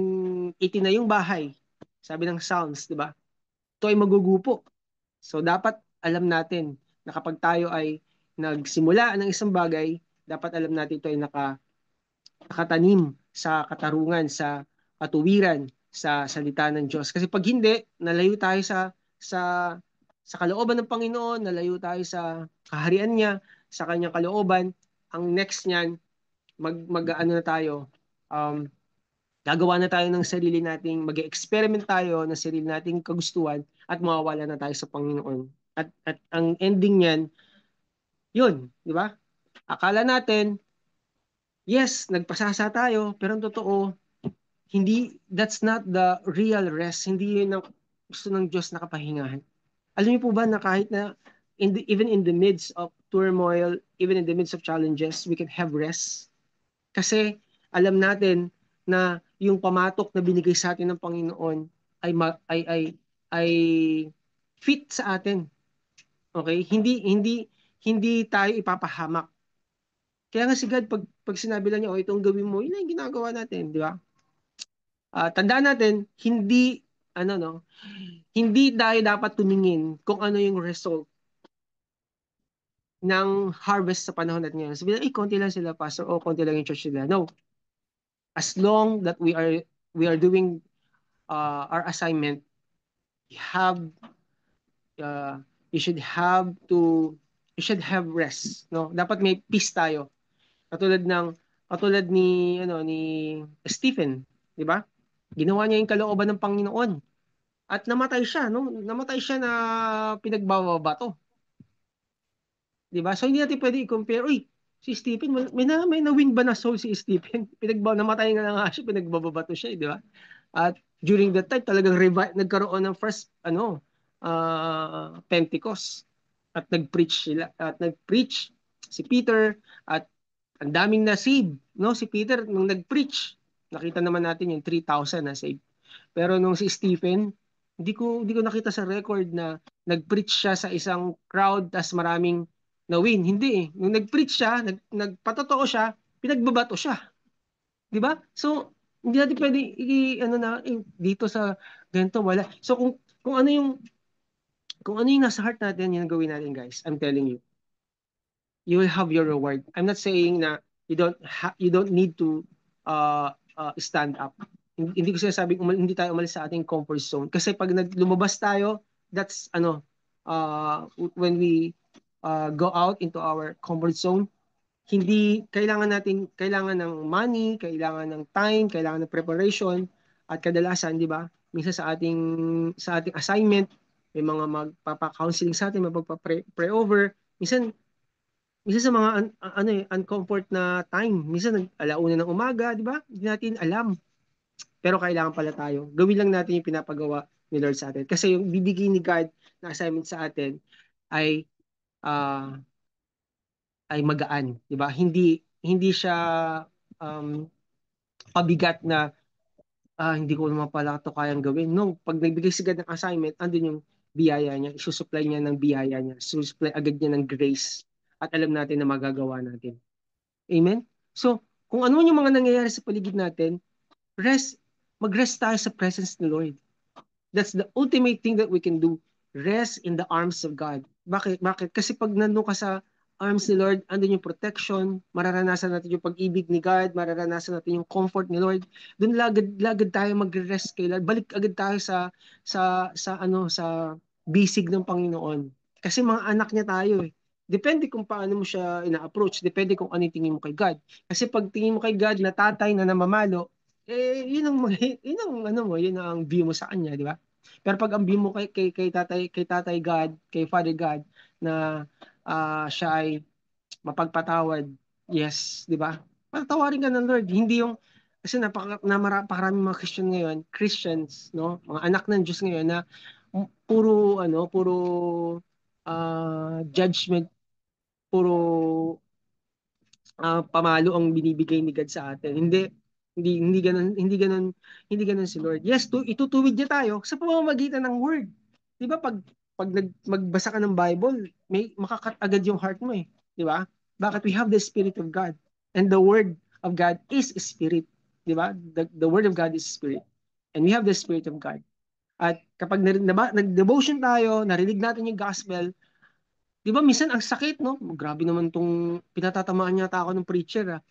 itinayong bahay, sabi ng Psalms, 'di ba? Ito ay magugupo. So dapat alam natin na kapag tayo ay nagsimula ng isang bagay, dapat alam natin ito ay nakatanim sa katarungan, sa katuwiran, sa salita ng Diyos. Kasi pag hindi, nalayo tayo sa sa kalooban ng Panginoon, nalayo tayo sa kaharian niya, sa kanyang kalooban, ang next niyan, ano na tayo, um, gagawa na tayo ng sarili nating, mag-experiment tayo ng sarili nating kagustuhan at mawawala na tayo sa Panginoon. At ang ending niyan, yun, di ba? Akala natin, yes, nagpasasa tayo, pero ang totoo, that's not the real rest. Hindi yun ang gusto ng Diyos na kapahingahan. Alam niyo po ba na kahit na even in the midst of turmoil, even in the midst of challenges, we can have rest? Kasi alam natin na yung pamatok na binigay sa atin ng Panginoon ay ay fit sa atin. Okay? Hindi tayo ipapahamak. Kaya nga si God pag sinabi lang niya, itong gawin mo, yun ang ginagawa natin, di ba? Tandaan natin, ano no, hindi tayo dapat tumingin kung ano yung result ng harvest sa panahon natin ngayon. Sabi na, konti lang sila, pastor, o konti lang yung church nila. No. As long that we are doing our assignment, you have uh, you should have to you should have rest, no? Dapat may peace tayo. Katulad ni Stephen, 'di ba? Ginawa niya yung kalooban ng Panginoon. At namatay siya, no? Namatay siya na pinagbababato. 'Di ba? So hindi natin pwede i-compare, uy, si Stephen, may na-win ba na soul si Stephen? Namatay nga na nga siya, pinagbababato siya, di ba? At during that time, talagang nagkaroon ng first, Pentecost. At nag-preach si Peter, at ang daming na-save, no? Si Peter, nung nag-preach, nakita naman natin yung 3,000 na save. Pero nung si Stephen, hindi ko nakita sa record na nag-preach siya sa isang crowd tas maraming na-win. Hindi eh. Nung nag-preach siya, nagpatotoo siya, pinagbabato siya. 'Di ba? So, hindi natin pwede ano na dito sa ganito wala. So kung ano yung nasa heart natin, yung gawin natin, guys. I'm telling you, you will have your reward. I'm not saying na you don't need to stand up. Hindi ko sinasabing hindi tayo umalis sa ating comfort zone. Kasi pag lumabas tayo, that's when we go out into our comfort zone, hindi kailangan ng money, kailangan ng time, kailangan ng preparation, at kadalasan, 'di ba? Minsan sa ating assignment, may mga magpapa-counseling sa atin, magpapa-pray over. Minsan sa mga uncomfort na time, minsan alauna ng umaga, 'di ba? Hindi natin alam. Pero kailangan pala tayo. Gawin lang natin yung pinapagawa ni Lord sa atin. Kasi yung bibigay ni God na assignment sa atin ay uh, magaan, 'di ba? Hindi siya um, pabigat na hindi ko naman pala ito kayang gawin. No, pag nagbigay si God ng assignment, andun yung biyaya niya, isusupply niya ng biyaya niya, isusupply agad niya ng grace, at alam natin na magagawa natin. Amen? So, kung ano man yung mga nangyayari sa paligid natin, mag-rest tayo sa presence ni Lord. That's the ultimate thing that we can do. Rest in the arms of God. Bakit? Bakit? Kasi pag nandun ka sa arms ni Lord, andun yung protection, mararanasan natin yung pag-ibig ni God, mararanasan natin yung comfort ni Lord. Doon lagad tayo magre-rest kay Lord. Balik agad tayo sa bisig ng Panginoon. Kasi mga anak niya tayo eh. Depende kung paano mo siya ina-approach. Depende kung ano yung tingin mo kay God. Kasi pag tingin mo kay God na tatay na namamalo, yun ang yun ang yun ang view mo sa kanya, di ba? Pero pag ang view mo kay Tatay God, kay Father God, na siya ay mapagpatawad, yes, di ba? Patawarin ka ng Lord, hindi yung kasi napakaraming mga Christians, no? Mga anak ng Diyos ngayon na puro judgment, puro pamalo ang binibigay ni God sa atin. Hindi ganoon, hindi ganoon si Lord. Yes, itutuwid niya tayo sa pamamagitan ng word. 'Di ba pag magbasa ka ng Bible, may makakat agad yung heart mo eh, 'di ba? Bakit? We have the spirit of God, and the word of God is spirit, 'di ba? The word of God is spirit. And we have the spirit of God. At kapag nag-devotion tayo, narinig natin yung gospel, 'di ba minsan ang sakit, no? Grabe naman tong pinatatamaan niya ako ng preacher, ah.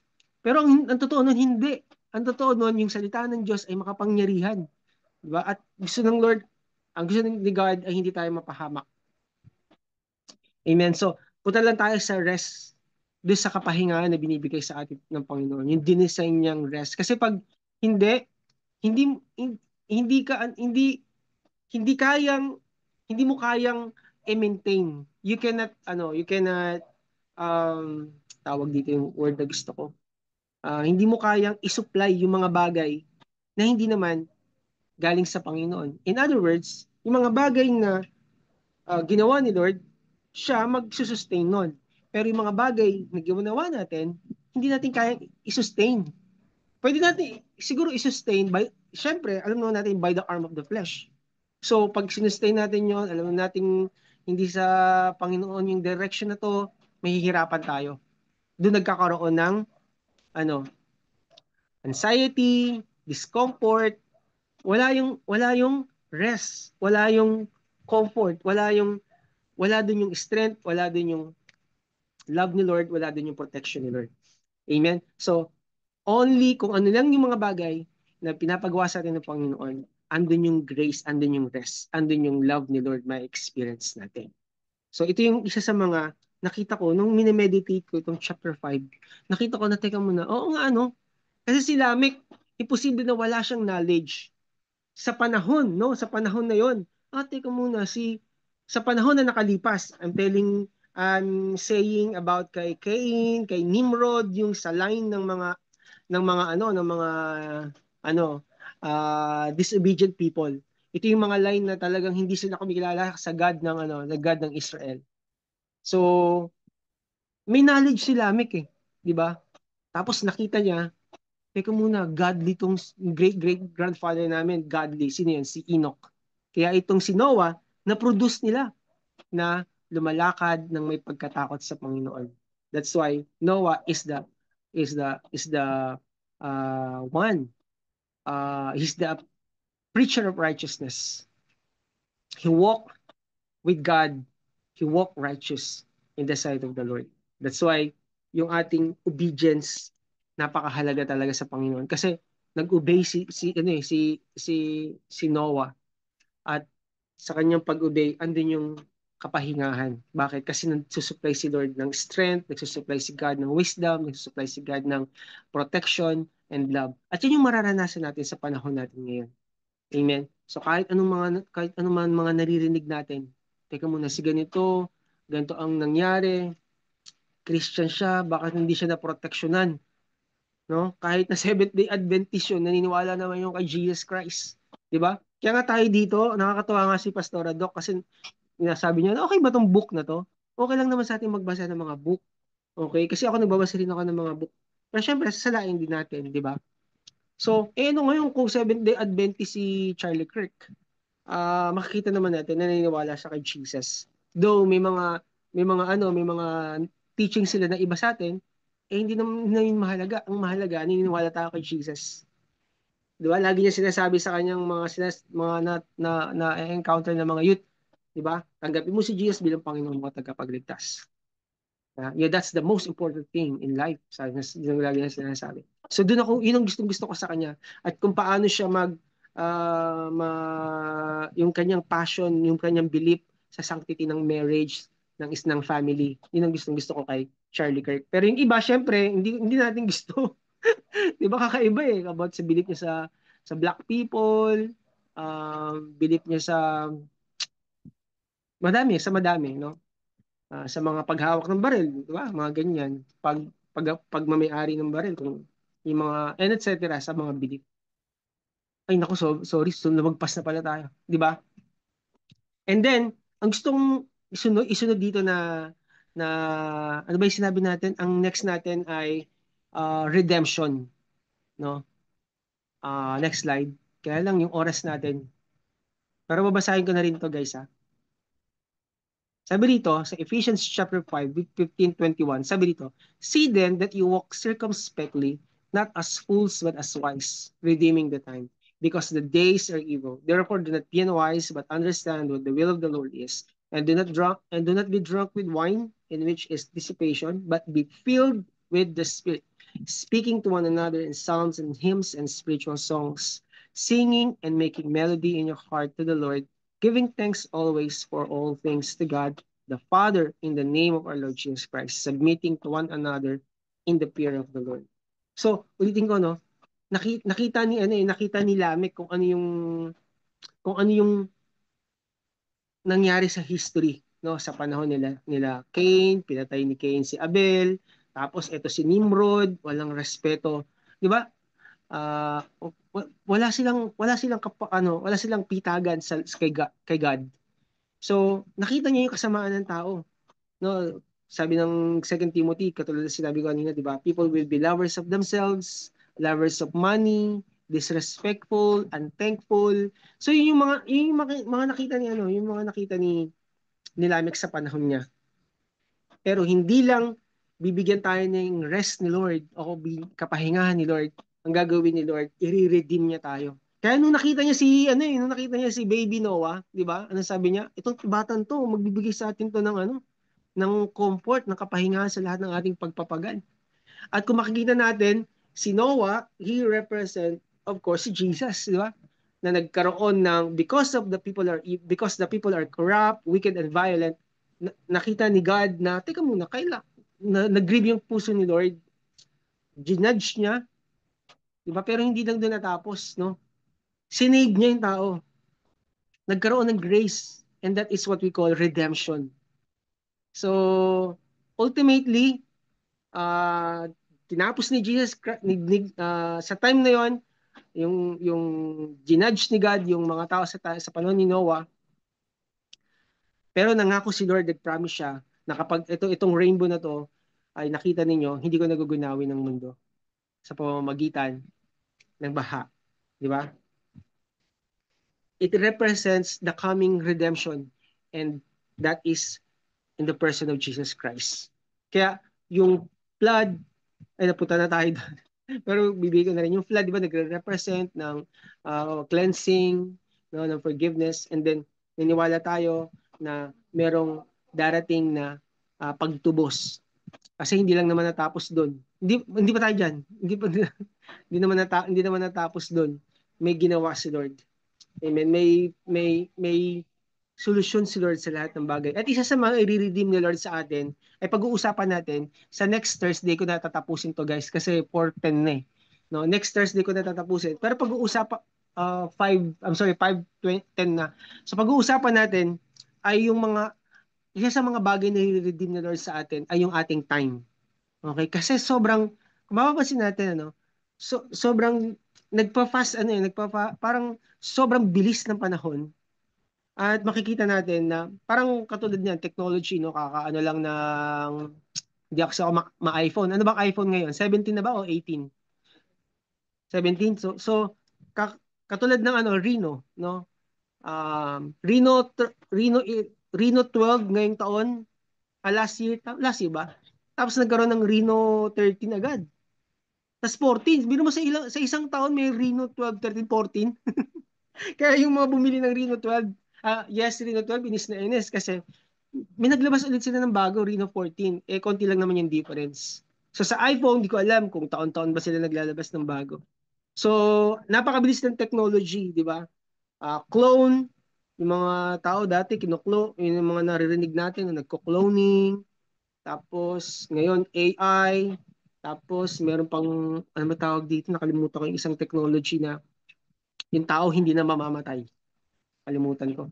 Pero ang totoo nun, hindi. Ang totoo nun, yung salita ng Diyos ay makapangyarihan. Di ba? At ang gusto ni God ay hindi tayo mapahamak. Amen. So, punta lang tayo sa rest, doon sa kapahingaan na binibigay sa atin ng Panginoon. Yung dinesign niyang rest. Kasi pag hindi, hindi, hindi ka, hindi kayang, hindi mo kayang i-maintain. You cannot, tawag dito yung word na gusto ko. Hindi mo kayang isupply yung mga bagay na hindi naman galing sa Panginoon. In other words, yung mga bagay na ginawa ni Lord, siya magsusustain nun. Pero yung mga bagay na ginawa natin, hindi natin kayang isustain. Pwede natin siguro isustain syempre, alam naman natin by the arm of the flesh. So, pag sinustain natin yon, alam natin hindi sa Panginoon yung direction na to, mahihirapan tayo. Doon nagkakaroon ng ano, anxiety, discomfort, wala yung rest, wala yung comfort, wala dun yung strength, wala dun yung love ni Lord, wala dun yung protection ni Lord. Amen. So only kung ano lang yung mga bagay na pinapagawa sa atin ng Panginoon, andun yung grace, andun yung rest, andun yung love ni Lord may experience natin. So ito yung isa sa mga nakita ko nung minemeditate ko itong chapter 5. Nakita ko na teka muna, oo nga ano, kasi si Lamek, imposible na wala siyang knowledge sa panahon, no? Sa panahon na 'yon. Teka muna, sa panahon na nakalipas, I'm saying about kay Cain, kay Nimrod, yung sa line ng mga disobedient people. Ito yung mga line na talagang hindi sila kumikilala sa God ng God ng Israel. So, may knowledge si Lamech eh, 'di ba? Tapos nakita niya, teka muna, godly tong great-great-grandfather namin, godly. Sino yan? Si Enoch. Kaya itong si Noah, na-produce nila na lumalakad ng may pagkatakot sa Panginoon. That's why Noah is the one. He's the preacher of righteousness. He walked with God. He walked righteous in the sight of the Lord. That's why yung ating obedience napakahalaga talaga sa Panginoon kasi nag-obey si Noah at sa kanyang pag-obey andun yung kapahingahan. Bakit? Kasi nagsusupply si Lord ng strength, nagsusupply si God ng wisdom, nagsusupply si God ng protection and love. At yun yung mararanasan natin sa panahon natin ngayon. Amen. So kahit anong mga naririnig natin, teka muna si ganito ang nangyari, Christian siya, bakit hindi siya naproteksyonan, no? Kahit na Seventh Day Adventist yun, naniniwala naman yung kay Jesus Christ, 'di ba? Kaya nga tayo dito, nakakatuwa nga si Pastora Doc kasi sinasabi niya, okay ba tong book na to? Okay lang naman sa atin magbasa ng mga book. Okay? Kasi ako nagbabasa rin ako ng mga book. Pero syempre, sasalain din natin, di ba? So, ano ngayon kung Seventh Day Adventist si Charlie Kirk? Makikita naman natin na naniniwala siya kay Jesus. Though may mga teaching sila na iba sa atin, hindi naman na yun mahalaga. Ang mahalaga, naniniwala tayo kay Jesus. Di ba? Lagi niya sinasabi sa kanyang mga na-encounter ng mga youth, di ba? Tanggapin mo si Jesus bilang Panginoon mo at tagapagligtas. Yeah, that's the most important thing in life. Yung lagi niya sinasabi. So doon ako, yun ang gusto ko sa kanya. At kung paano siya yung kanyang passion, yung kanyang belief sa sanctity ng marriage, ng family. Yun ang gusto ko kay Charlie Kirk. Pero yung iba, syempre, hindi natin gusto. Di ba kakaiba eh, about sa belief niya sa black people, belief niya sa madami, no? Sa mga paghawak ng baril, di ba? Mga ganyan. Pagmamayari ng baril, kung yung mga, and et cetera, sa mga belief. Ay, naku, sorry, lumagpas na pala tayo. Di ba? And then, ang gustong isunod dito na ano ba yung sinabi natin? Ang next natin ay redemption, no? Next slide. Kaya lang yung oras natin. Pero babasahin ko na rin to, guys, ha. Sabi dito, sa Ephesians chapter 5, 15:21, sabi dito, see then that you walk circumspectly, not as fools, but as wise, redeeming the time, because the days are evil. Therefore, do not be unwise, but understand what the will of the Lord is. And do not be drunk with wine, in which is dissipation, but be filled with the Spirit, speaking to one another in psalms and hymns and spiritual songs, singing and making melody in your heart to the Lord, giving thanks always for all things to God, the Father, in the name of our Lord Jesus Christ, submitting to one another in the fear of the Lord. So, ulitin ko, no? Nakita ni Lamech kung ano yung nangyari sa history, no, sa panahon nila Cain, pinatay ni Cain si Abel, tapos ito si Nimrod, walang respeto, 'di ba? uh, wala silang pitagan kay God. So, nakita niya yung kasamaan ng tao. No, sabi ng 2 Timothy, katulad ng sinabi ko kanina, 'di ba? People will be lovers of themselves, lovers of money, disrespectful, unthankful. So, yun yung mga nakita ni Lamech sa panahon niya. Pero hindi lang bibigyan tayo ng rest ni Lord o kapahingahan ni Lord. Ang gagawin ni Lord, i-redeem niya tayo. Kaya nung nakita niya si baby Noah, 'di ba? Ano sabi niya? Itong batang to, magbibigay sa atin to ng comfort, ng kapahingahan sa lahat ng ating pagpapagal. At kung makikita natin, si Noah, he represent of course si Jesus, 'di ba? Na nagkaroon ng because the people are corrupt, wicked and violent, nakita ni God na teka muna, nag-grieve yung puso ni Lord, ginudge niya, 'Di ba? Pero hindi lang doon natapos, no? Sinave niya yung tao. Nagkaroon ng grace. And that is what we call redemption. So, ultimately, uh, tinapos ni Jesus sa time na yon, yung ginudge ni God yung mga tao sa panahon ni Noah. Pero nangako si Lord, nag-promise siya na kapag itong rainbow na to ay nakita ninyo, hindi ko nagugunawin ng mundo sa pamamagitan ng baha. Di ba? It represents the coming redemption, and that is in the person of Jesus Christ. Kaya yung flood, ay napunta na tayo doon. Pero bibigyan ko na rin yung flood, di ba, nagre-represent ng cleansing, no, ng forgiveness, and then niniwala tayo na merong darating na pagtubos. Kasi hindi lang naman natapos doon. Hindi pa tayo diyan. Hindi naman natapos doon. May ginawa si Lord. Amen. May solusyon si Lord sa lahat ng bagay. At isa sa mga i-redeem ni Lord sa atin ay pag-uusapan natin sa next Thursday ko na tatapusin to, guys, kasi 4:10 na eh. No, next Thursday ko na tatapusin. Pero pag-uusapan 5:10 na. So pag-uusapan natin ay yung mga isa sa mga bagay na i-redeem ni Lord sa atin ay yung ating time. Okay? Kasi sobrang kung mapapansin natin ano, sobrang nagpa-fast ano eh, parang sobrang bilis ng panahon. At makikita natin na parang katulad niyan, technology, no? Kakaano lang ng, hindi ako sa ma-iPhone. Ano bang iPhone ngayon? 17 na ba o 18? 17. Katulad ng ano, Reno, no? Reno 12 ngayong taon, last year ba? Tapos nagkaroon ng Reno 13 agad. Tapos 14. Bino mo sa isang taon may Reno 12, 13, 14. Kaya yung mga bumili ng Reno 12, yes, Reno 12, inis na inis kasi may naglabas ulit sila ng bago, Reno 14. Eh, konti lang naman yung difference. So sa iPhone, di ko alam kung taon-taon ba sila naglalabas ng bago. So, napakabilis ng technology, di ba? Clone, yung mga tao dati, yung mga naririnig natin na nagko-cloning, tapos ngayon AI, tapos meron pang, ano matawag dito, nakalimutan ko yung isang technology na yung tao hindi na mamamatay. Kalimutan ko.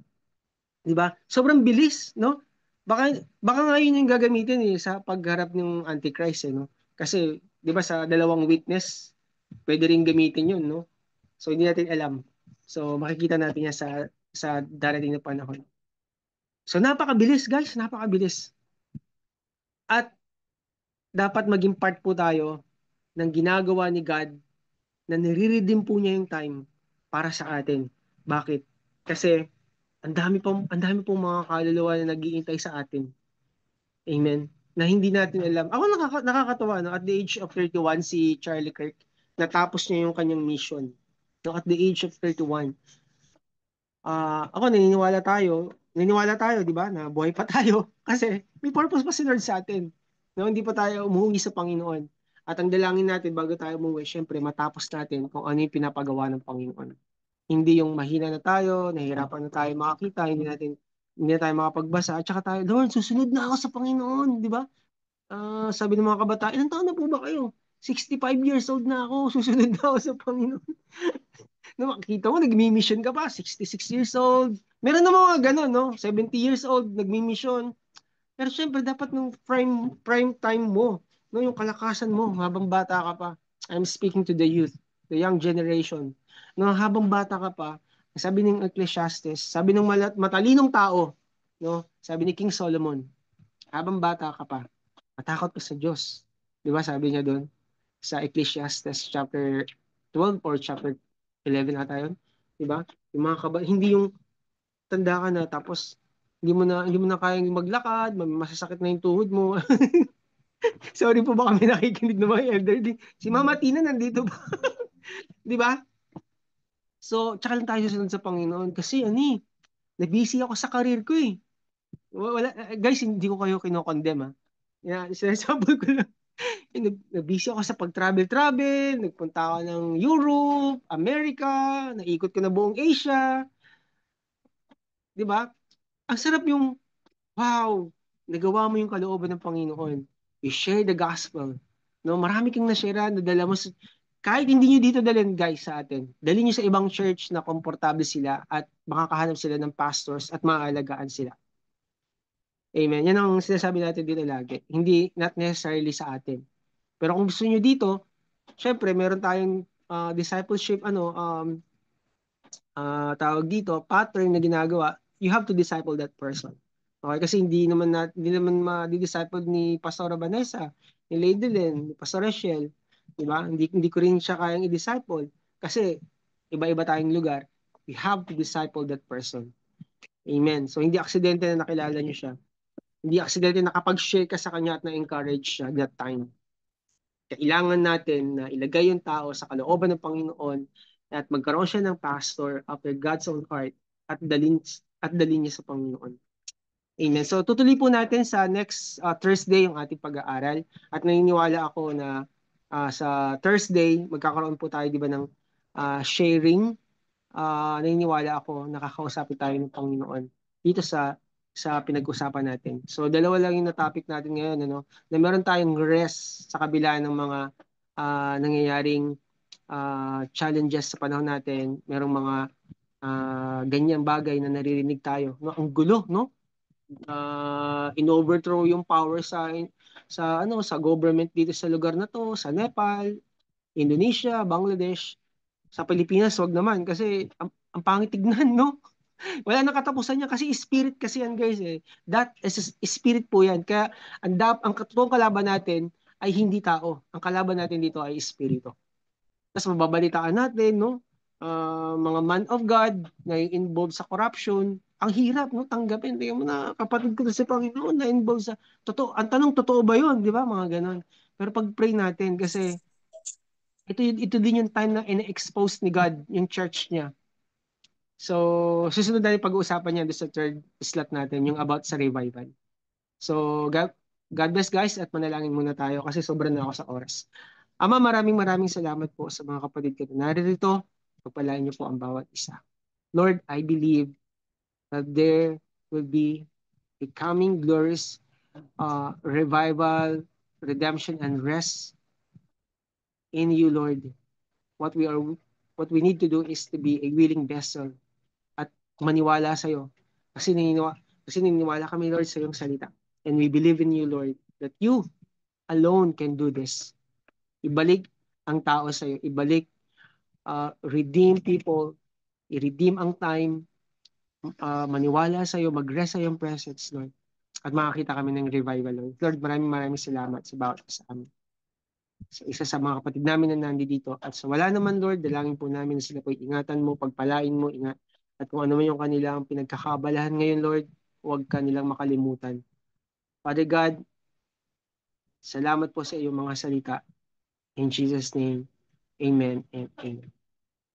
'Di ba? Sobrang bilis, no? Baka nga yun yung gagamitin sa pagharap ng Antichrist, no? Kasi 'di ba sa dalawang witness, pwede rin gamitin yun, no? So hindi natin alam. So makikita natin yan sa darating na panahon. So napakabilis, guys, napakabilis. At dapat maging part po tayo ng ginagawa ni God na nire-redeem po niya yung time para sa atin. Bakit? Kasi ang dami pong mga kaluluwa na nag-iintay sa atin. Amen. Na hindi natin alam. Ako nakakatawa, no? At the age of 31, si Charlie Kirk, natapos niya yung kanyang mission. No, at the age of 31. Ako naniniwala tayo, di ba, na buhay pa tayo. Kasi may purpose pa si Lord sa atin. No, hindi pa tayo umuwi sa Panginoon. At ang dalangin natin bago tayo umuwi, syempre matapos natin kung ano yung pinapagawa ng Panginoon. Hindi yung mahina na tayo, nahihirapan na tayo makakita, hindi na tayo makapagbasa. At saka tayo, Lord, susunod na ako sa Panginoon, di ba? Sabi ng mga kabataan, ilang taon na po ba kayo? 65 years old na ako, susunod na ako sa Panginoon. No, makikita mo, nagmi-mission ka pa, 66 years old. Meron na mga ganun, no? 70 years old, nagmi-mission. Pero syempre, dapat nung prime time mo, no, yung kalakasan mo, habang bata ka pa. I'm speaking to the youth, the young generation. No, habang bata ka pa, sabi ng Ecclesiastes, sabi ng matalinong tao, no, sabi ni King Solomon, habang bata ka pa, matakot ka sa Diyos. Di ba sabi niya doon? Sa Ecclesiastes chapter 12 or chapter 11 ata yun. Di ba? Yung mga hindi yung tanda ka na tapos hindi mo na kayang maglakad, masasakit na yung tuhod mo. Sorry po baka may nakikinig ng mga elderly. Si Mama Tina nandito ba? Di ba? So, tsaka lang tayo susunod sa Panginoon kasi na-busy ako sa career ko eh. Wala, guys, hindi ko kayo kinokondem ha. Yeah, sinasabi ko lang. Busy ako sa pag-travel-travel, nagpunta ako ng Europe, America, naikot ko na buong Asia, 'di ba? Ang sarap yung, wow, nagawa mo yung kalooban ng Panginoon. You share the gospel. No, marami kang na-share, nadala mo kahit hindi nyo dito dalhin guys sa atin, dalhin nyo sa ibang church na komportable sila at makakahanap sila ng pastors at maaalagaan sila. Amen. Yan ang sinasabi natin dito lagi. Hindi, not necessarily sa atin. Pero kung gusto nyo dito, syempre, meron tayong discipleship, tawag dito, pattern na ginagawa. You have to disciple that person. Okay, kasi hindi naman ma-disciple ni Pastor Vanessa, ni Lady Lynn, ni Pastor Rachel, di ba? Hindi ko rin siya kayang i-disciple kasi iba-iba tayong lugar. We have to disciple that person. Amen. So hindi aksidente na nakilala niyo siya. Hindi aksidente na nakapag-share ka sa kanya at na-encourage siya that time. Kailangan natin na ilagay yung tao sa kalooban ng Panginoon at magkaroon siya ng pastor after God's own heart at dalin niya sa Panginoon. Amen. So tutuloy po natin sa next Thursday yung ating pag-aaral at naniniwala ako na sa Thursday magkakaroon po tayo 'di ba ng sharing. Naniniwala ako nakakausapin tayo ng Panginoon dito sa pinag-usapan natin. So dalawa lang yung na topic natin ngayon ano, na meron tayong rest sa kabila ng mga nangyayaring challenges sa panahon natin. Merong mga ganyang bagay na naririnig tayo. No, ang gulo, no? In-overthrow yung power sa government dito sa lugar na to, sa Nepal, Indonesia, Bangladesh. Sa Pilipinas, wag naman kasi ang pangit tignan, no? Wala nang katapusan niya kasi spirit kasi yan, guys eh. That is spirit po yan. Kaya ang totoong kalaban natin ay hindi tao. Ang kalaban natin dito ay espiritu. Tapos mababalitaan natin, no? Mga man of God na involved sa corruption. Ang hirap, no? Tanggapin. Tingnan mo na, kapatid ko na sa Panginoon na involved sa... Totoo. Ang tanong, totoo ba yun? Di ba? Mga ganon. Pero pag-pray natin kasi ito din yung time na ina-expose ni God yung church niya. So, susunod na yung pag-uusapan niya doon sa third slot natin, yung about sa revival. So, God bless guys at manalangin muna tayo kasi sobrang na ako sa oras. Ama, maraming salamat po sa mga kapatid ko na narito. Pagpalain niyo po ang bawat isa. Lord, I believe that there will be a coming glorious revival, redemption, and rest in you, Lord. What we are, what we need to do is to be a willing vessel at maniwala sa iyo. Kasi naniniwala kami, Lord, sa iyong salita. And we believe in you, Lord, that you alone can do this. Ibalik ang tao sa iyo. Ibalik, redeem people, i-redeem ang time, maniwala sa iyo, mag-rest sa iyong presence, Lord. At makakita kami ng revival, Lord. Lord, maraming salamat sa bawat isa sa amin. Sa isa sa mga kapatid namin na nandito. At sa wala naman, Lord, dalangin po namin na sila po ingatan mo, pagpalain mo, at kung ano man yung kanilang pinagkakabalahan ngayon, Lord, huwag ka nilang makalimutan. Father God, salamat po sa iyong mga salita. In Jesus' name, amen and amen.